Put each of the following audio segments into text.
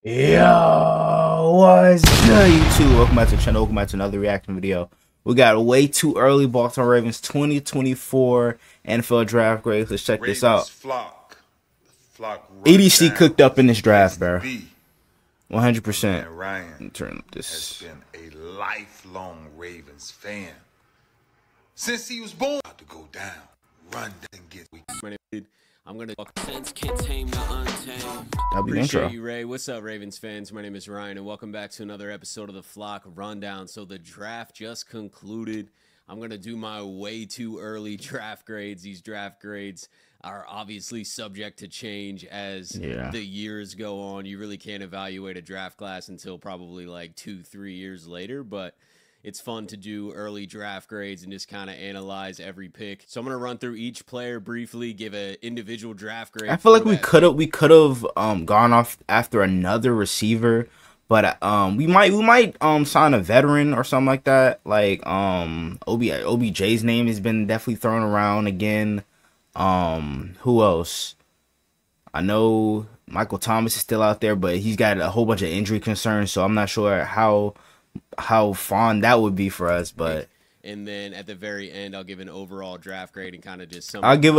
Yo, what's good, YouTube? Welcome back to the channel. Welcome back to another reaction video. We got way too early Baltimore Ravens 2024 NFL draft grades. Let's check this out. EDC cooked up in this draft, bro. 100%. Ryan turn this. has been a lifelong Ravens fan since he was born. About to go down, run and get. I'm gonna can't tame the untamed. Appreciate you, Ray. What's up, Ravens fans? My name is Ryan, and welcome back to another episode of the Flock Rundown. So the draft just concluded. I'm gonna do my way too early draft grades. These draft grades are obviously subject to change as the years go on. You really can't evaluate a draft class until probably like 2-3 years later, but it's fun to do early draft grades and just kind of analyze every pick. So I'm going to run through each player briefly, give an individual draft grade. I feel like we could have gone off after another receiver, but we might sign a veteran or something like that. Like OBJ's name has been definitely thrown around again. Who else? I know Michael Thomas is still out there, but he's got a whole bunch of injury concerns, so I'm not sure how fond that would be for us. But and then at the very end, I'll give an overall draft grade and kind of just some. I'll give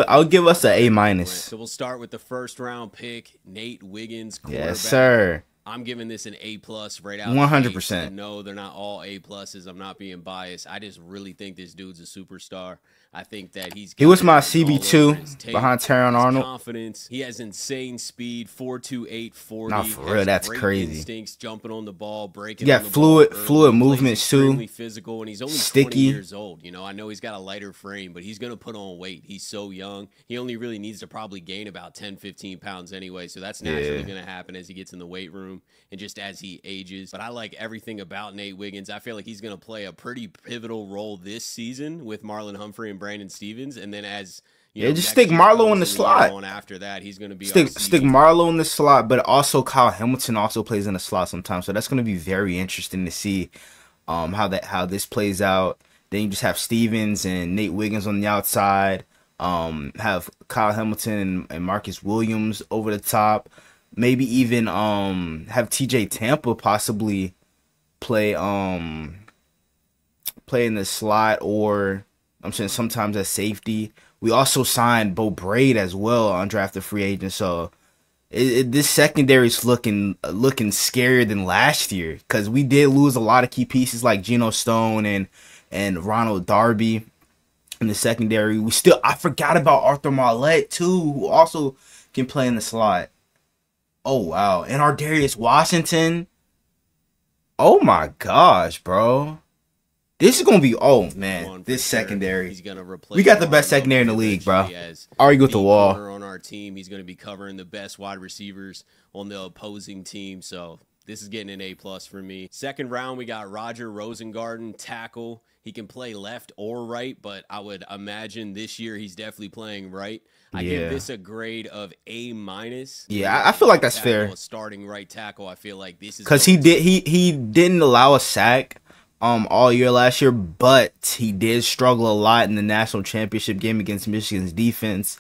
us an A-. So we'll start with the first round pick, Nate Wiggins, quarterback. Yes, sir. I'm giving this an A+ right out. 100%. No, they're not all A+s. I'm not being biased. I just really think this dude's a superstar. I think that he was my CB2 behind Terron Arnold. Confidence. He has insane speed, 4.28 40. Nah, for real, that's crazy. Instincts, jumping on the ball, breaking. He got fluid movements too. Physical, and he's only sticky. 20 years old. You know, I know he's got a lighter frame, but he's gonna put on weight. He's so young. He only really needs to probably gain about 10-15 pounds anyway. So that's naturally gonna happen as he gets in the weight room and just as he ages. But I like everything about Nate Wiggins. I feel like he's going to play a pretty pivotal role this season with Marlon Humphrey and Brandon Stevens. And then as you know, just stick Marlo in the slot. On after that, he's going to be stick Marlo in the slot, but also Kyle Hamilton also plays in the slot sometimes. So that's going to be very interesting to see how this plays out. Then you just have Stevens and Nate Wiggins on the outside. Have Kyle Hamilton and Marcus Williams over the top. Maybe even have TJ Tampa possibly play in the slot, or I'm saying sometimes at safety. We also signed Bo Braid as well, undrafted free agent. So this secondary is looking scarier than last year, because we did lose a lot of key pieces like Geno Stone and Ronald Darby in the secondary. I forgot about Arthur Marlette too, who also can play in the slot. Oh, wow. And our Darius Washington. Oh, my gosh, bro. This is going to be, oh, man, this secondary. He's gonna replace we got the best secondary in the league, bro. Argue with the wall. On our team, he's going to be covering the best wide receivers on the opposing team. So this is getting an A+ for me. Second round, we got Roger Rosengarten, tackle. He can play left or right, but I would imagine this year he's definitely playing right. I give this a grade of A-. Yeah, I feel like that's fair. Starting right tackle, I feel like this is because he didn't allow a sack all year last year, but he did struggle a lot in the national championship game against Michigan's defense.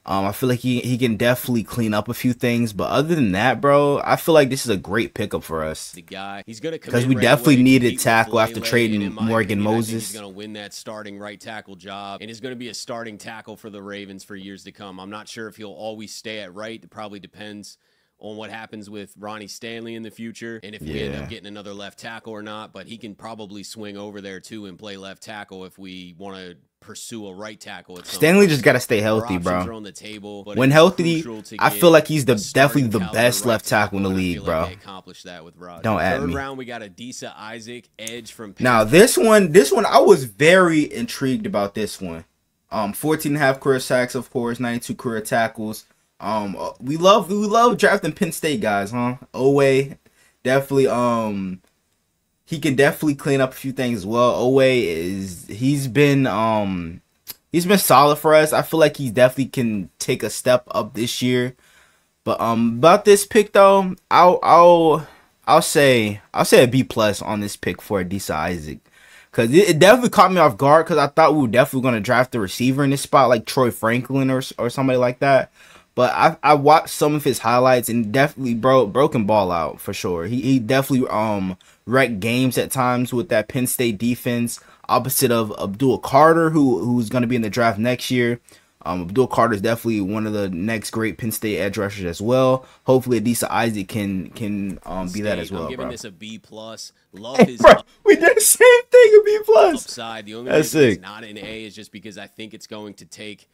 I feel like he can definitely clean up a few things, but other than that, bro, I feel like this is a great pickup for us. The guy, he's gonna because we definitely needed tackle after trading Morgan Moses. He's gonna win that starting right tackle job, and is gonna be a starting tackle for the Ravens for years to come. I'm not sure if he'll always stay at right. It probably depends on what happens with Ronnie Stanley in the future, and if we end up getting another left tackle or not. But he can probably swing over there too and play left tackle if we want to pursue a right tackle. Stanley just got to stay healthy, bro. On the table, when healthy, I feel like he's definitely the best left tackle in the league, bro. That with Roger. Don't add me. Third round, we got Adisa Isaac, edge from Penn. Now this one, I was very intrigued about this one. 14.5 career sacks, of course, 92 career tackles. We love drafting Penn State guys, huh? Owe definitely he can definitely clean up a few things as well. Owe he's been solid for us. I feel like he definitely can take a step up this year. But about this pick though, I'll say a B+ on this pick for Adisa Isaac. Because it definitely caught me off guard, because I thought we were definitely going to draft a receiver in this spot, like Troy Franklin or somebody like that. But I watched some of his highlights and definitely broken ball out for sure. He definitely wrecked games at times with that Penn State defense. Opposite of Abdul Carter, who's going to be in the draft next year. Abdul Carter is definitely one of the next great Penn State edge rushers as well. Hopefully, Adisa Isaac can be that as well. I'm giving bro. this a B plus. Love hey, his. Bro, we did the same thing. A B plus. Upside. The only reason it's not an A is just because I think it's going to take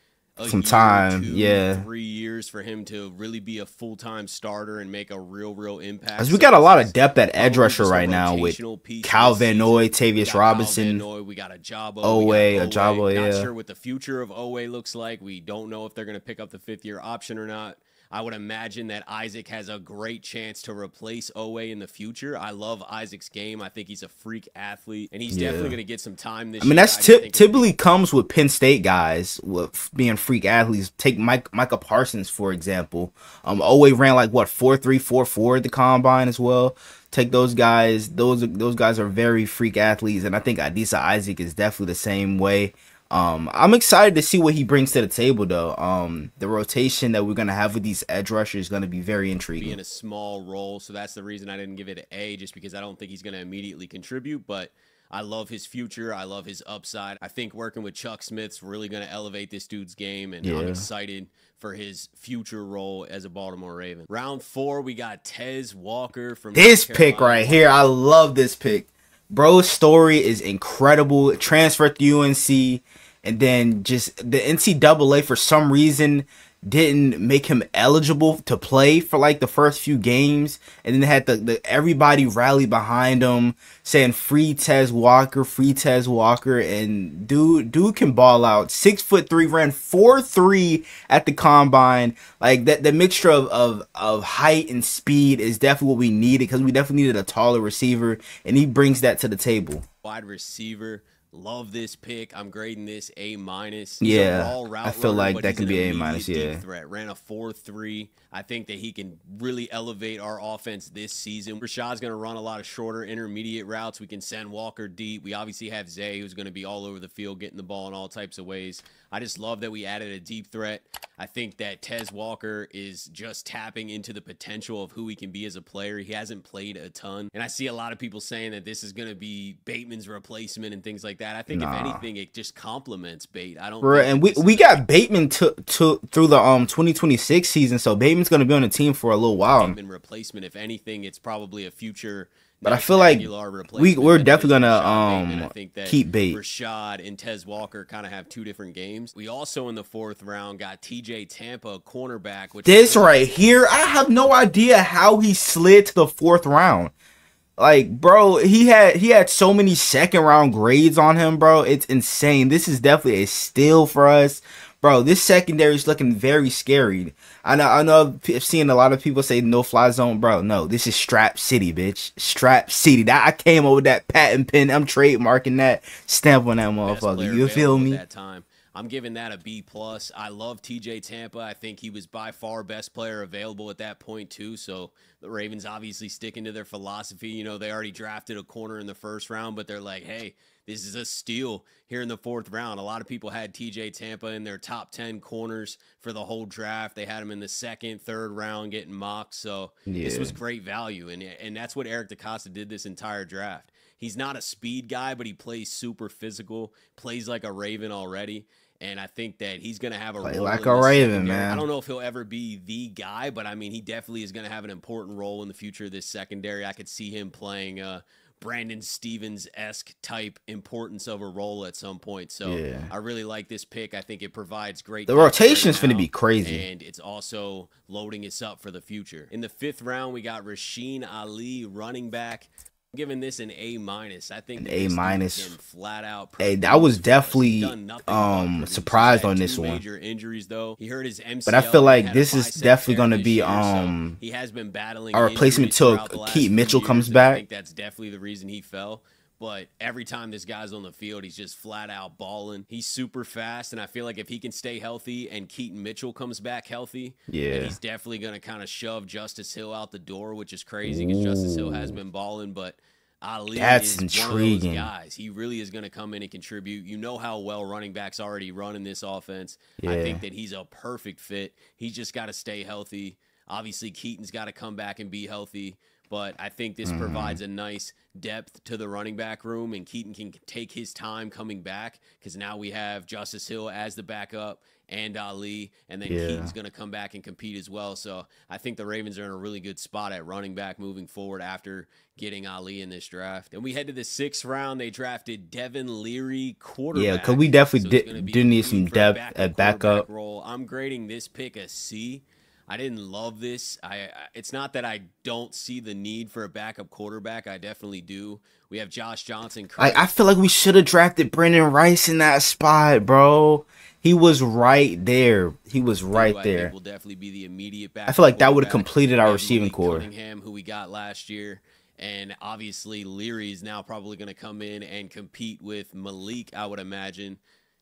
some time, 3 years for him to really be a full-time starter and make a real impact. Because we got a lot of depth at edge rusher right now with Cal Van Noy, Tavius Robinson, we got Ajabo, Ajabo, yeah. Not sure what the future of Owe looks like. We don't know if they're going to pick up the 5th-year option or not. I would imagine that Isaac has a great chance to replace Owe in the future. I love Isaac's game. I think he's a freak athlete, and he's definitely going to get some time this year. I mean, that's typically comes with Penn State guys with being freak athletes. Take Micah Parsons, for example. Owe ran like, what, 4.3, 4.4 at the combine as well. Take those guys. Those guys are very freak athletes, and I think Adisa Isaac is definitely the same way. I'm excited to see what he brings to the table, though. The rotation that we're going to have with these edge rushers is going to be very intriguing. Be in a small role, so that's the reason I didn't give it an A, just because I don't think he's going to immediately contribute, but I love his future. I love his upside. I think working with Chuck Smith's really going to elevate this dude's game, and I'm excited for his future role as a Baltimore Raven. Round 4, we got Tez Walker from this pick right here. I love this pick. Bro's story is incredible. Transferred to UNC, and then just the NCAA for some reason didn't make him eligible to play for like the first few games, and then they had the everybody rally behind him saying free Tez Walker, and dude can ball out. 6'3", ran 4.3 at the combine. Like that, the mixture of height and speed is definitely what we needed, because we definitely needed a taller receiver, and he brings that to the table. Wide receiver. Love this pick. I'm grading this A-. Yeah, I feel like that can be A-. Yeah, threat. Ran a 4.3. I think that he can really elevate our offense this season. Rashad's going to run a lot of shorter intermediate routes. We can send Walker deep. We obviously have Zay, who's going to be all over the field, getting the ball in all types of ways. I just love that we added a deep threat. I think that Tez Walker is just tapping into the potential of who he can be as a player. He hasn't played a ton, and I see a lot of people saying that this is going to be Bateman's replacement and things like that. I think if anything, it just complements Bate. I don't. Right, and we got Bateman through the 2026 season, so Bateman's going to be on the team for a little while. Bateman replacement, if anything, it's probably a future. But I feel like we're definitely gonna keep Bate. Rashad and Tez Walker kind of have two different games. We also in the 4th round got TJ Tampa, cornerback. Which this right here, I have no idea how he slid to the 4th round. Like, bro, he had so many 2nd round grades on him, bro. It's insane. This is definitely a steal for us. Bro, this secondary is looking very scary. I know I've seen a lot of people say no fly zone, bro. No, this is Strap City, bitch. Strap City. That I came over with that patent pen. I'm trademarking that stamp on that motherfucker. You feel me? That time. I'm giving that a B+. I love TJ Tampa. I think he was by far best player available at that point too. So the Ravens obviously sticking to their philosophy. You know, they already drafted a corner in the 1st round, but they're like, hey, this is a steal here in the 4th round. A lot of people had TJ Tampa in their top 10 corners for the whole draft. They had him in the 2nd, 3rd round getting mocked. So this was great value. And that's what Eric DeCosta did this entire draft. He's not a speed guy, but he plays super physical, plays like a Raven already. And I think that he's going to have a role like a Raven, man. I don't know if he'll ever be the guy, but I mean, he definitely is going to have an important role in the future of this secondary. I could see him playing Brandon Stevens-esque type importance of a role at some point. So I really like this pick. I think it provides great. The rotation's going to be crazy. And it's also loading us up for the future. In the 5th round, we got Rasheen Ali, running back. Giving this an A-. I think an A-. flat out. Hey, I was definitely surprised on this one. Major injuries though. He hurt his MCL, but I feel like this is definitely going to be he has been battling a replacement till Keaton Mitchell comes back. I think that's definitely the reason he fell. But every time this guy's on the field, he's just flat out balling. He's super fast, and I feel like if he can stay healthy and Keaton Mitchell comes back healthy, then he's definitely going to kind of shove Justice Hill out the door, which is crazy because Justice Hill has been balling. But Ali That's is intriguing. one of those guys. He really is going to come in and contribute. You know how well running backs already run in this offense. Yeah. I think that he's a perfect fit. He's just got to stay healthy. Obviously, Keaton's got to come back and be healthy. But I think this provides a nice depth to the running back room, and Keaton can take his time coming back because now we have Justice Hill as the backup and Ali, and then Keaton's going to come back and compete as well. So I think the Ravens are in a really good spot at running back moving forward after getting Ali in this draft. And we head to the 6th round. They drafted Devin Leary, quarterback. Yeah, because we definitely do need some depth at backup. Role. I'm grading this pick a C. I didn't love this. It's not that I don't see the need for a backup quarterback. I definitely do. We have Josh Johnson. I feel like we should have drafted Brendan Rice in that spot, bro. He was right there. He was right there. I think will definitely be the immediate backup. I feel like that would have completed our receiving core. Cunningham, who we got last year. And obviously, Leary is now probably going to come in and compete with Malik, I would imagine,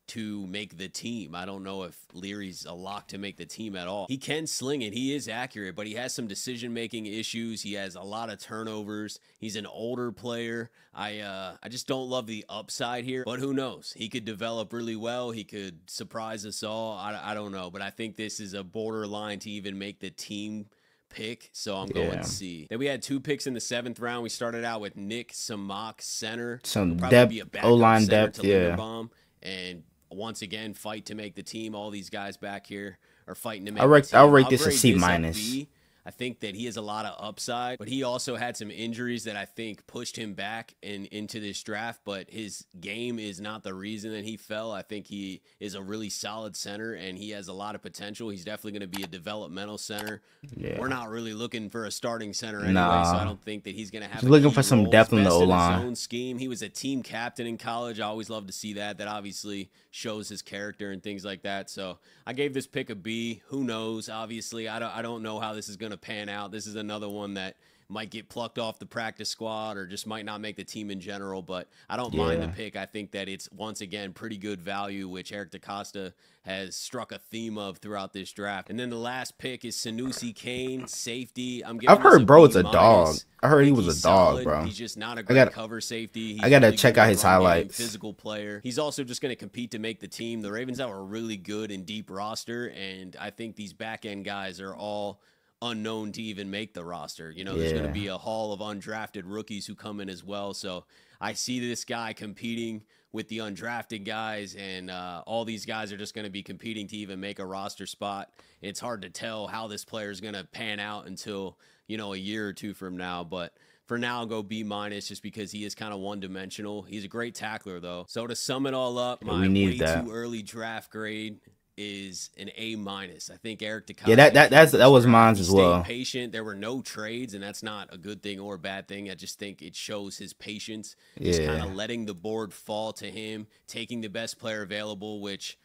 to make the team. I don't know if Leary's a lock to make the team at all. He can sling it. He is accurate, but he has some decision-making issues. He has a lot of turnovers. He's an older player. I just don't love the upside here, but who knows? He could develop really well. He could surprise us all. I don't know, but I think this is a borderline to even make the team pick, so I'm going C. Then we had 2 picks in the 7th round. We started out with Nick Samak, center. Some depth, O-line depth, Linderbaum, and once again, fight to make the team. All these guys back here are fighting to make the team. I'll rate this a C minus. I think that he has a lot of upside, but he also had some injuries that I think pushed him back into this draft, but his game is not the reason that he fell. I think he is a really solid center, and he has a lot of potential. He's definitely going to be a developmental center. Yeah. We're not really looking for a starting center anyway, so I don't think that he's going to have looking for some depth in the O-line. Zone scheme. He was a team captain in college. I always love to see that. That obviously shows his character and things like that. So I gave this pick a B. Who knows? Obviously, I don't know how this is going to pan out. This is another one that might get plucked off the practice squad or just might not make the team in general, but I don't mind the pick. I think that it's, once again, pretty good value, which Eric DeCosta has struck a theme of throughout this draft. And then the last pick is Sanusi Kane, safety. I've heard, bro, it's a dog. I heard he was a dog, bro. He's just not a great cover safety. He's I got to check out his highlights. Physical player. He's also just going to compete to make the team. The Ravens have a really good and deep roster, and I think these back-end guys are all unknown to even make the roster. You know, there's going to be a haul of undrafted rookies who come in as well. So I see this guy competing with the undrafted guys, and all these guys are just going to be competing to even make a roster spot. It's hard to tell how this player is going to pan out until, you know, a year or two from now. But for now, I'll go B- just because he is kind of one-dimensional. He's a great tackler, though. So to sum it all up, my way too early draft grade is an A-. I think Eric DeCosta. Yeah, that was mine as well. Patient. There were no trades, and that's not a good thing or a bad thing. I just think it shows his patience. Just kind of letting the board fall to him, taking the best player available, which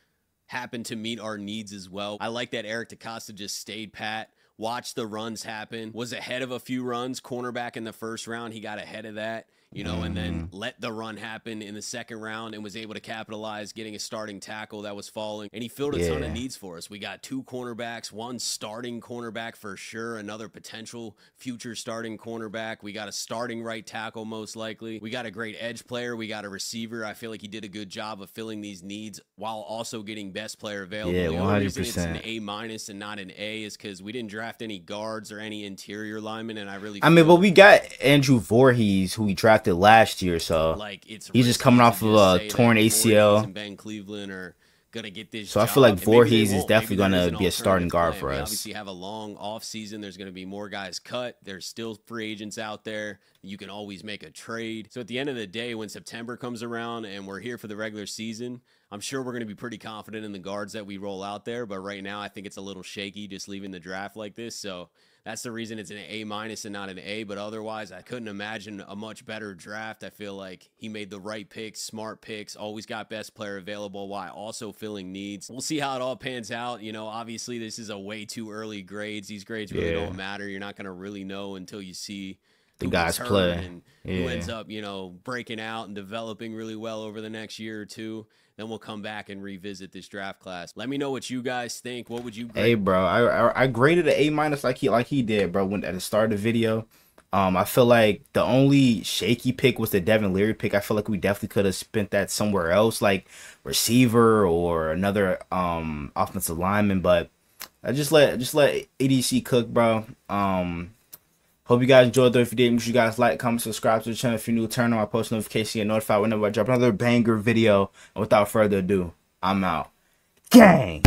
happened to meet our needs as well. I like that Eric DeCosta just stayed pat, watched the runs happen, was ahead of a few runs. Cornerback in the 1st round, he got ahead of that. You know, and then let the run happen in the 2nd round and was able to capitalize, getting a starting tackle that was falling. And he filled a ton of needs for us. We got 2 cornerbacks, 1 starting cornerback for sure, another potential future starting cornerback. We got a starting right tackle most likely. We got a great edge player. We got a receiver. I feel like he did a good job of filling these needs while also getting best player available. Yeah, 100%. The only reason it's an A- and not an A is because we didn't draft any guards or any interior linemen, and I mean, but we got Andrew Voorhees, who we drafted last year, so like he's just coming off of a torn ACL. And Ben Cleveland are gonna get this. So I feel like Voorhees is definitely gonna be a starting guard for us. Obviously, have a long off season. There's gonna be more guys cut. There's still free agents out there. You can always make a trade. So at the end of the day, when September comes around and we're here for the regular season, I'm sure we're gonna be pretty confident in the guards that we roll out there. But right now, I think it's a little shaky just leaving the draft like this. So that's the reason it's an A- and not an A, but otherwise I couldn't imagine a much better draft. I feel like he made the right picks, smart picks, always got best player available while also filling needs. We'll see how it all pans out. You know, obviously this is a way too early grades. These grades really don't matter. You're not going to really know until you see the guys play and who ends up, you know, breaking out and developing really well over the next year or two. Then we'll come back and revisit this draft class. Let me know what you guys think. What would you grade? Hey, bro, I graded an A- like he did, bro, when at the start of the video. I feel like the only shaky pick was the Devin Leary pick. I feel like we definitely could have spent that somewhere else, like receiver or another offensive lineman. But I just let ADC cook, bro. Hope you guys enjoyed though. If you did, make sure you guys like, comment, subscribe to the channel. If you're new, turn on my post notification, get notified whenever I drop another banger video. And without further ado, I'm out. Gang!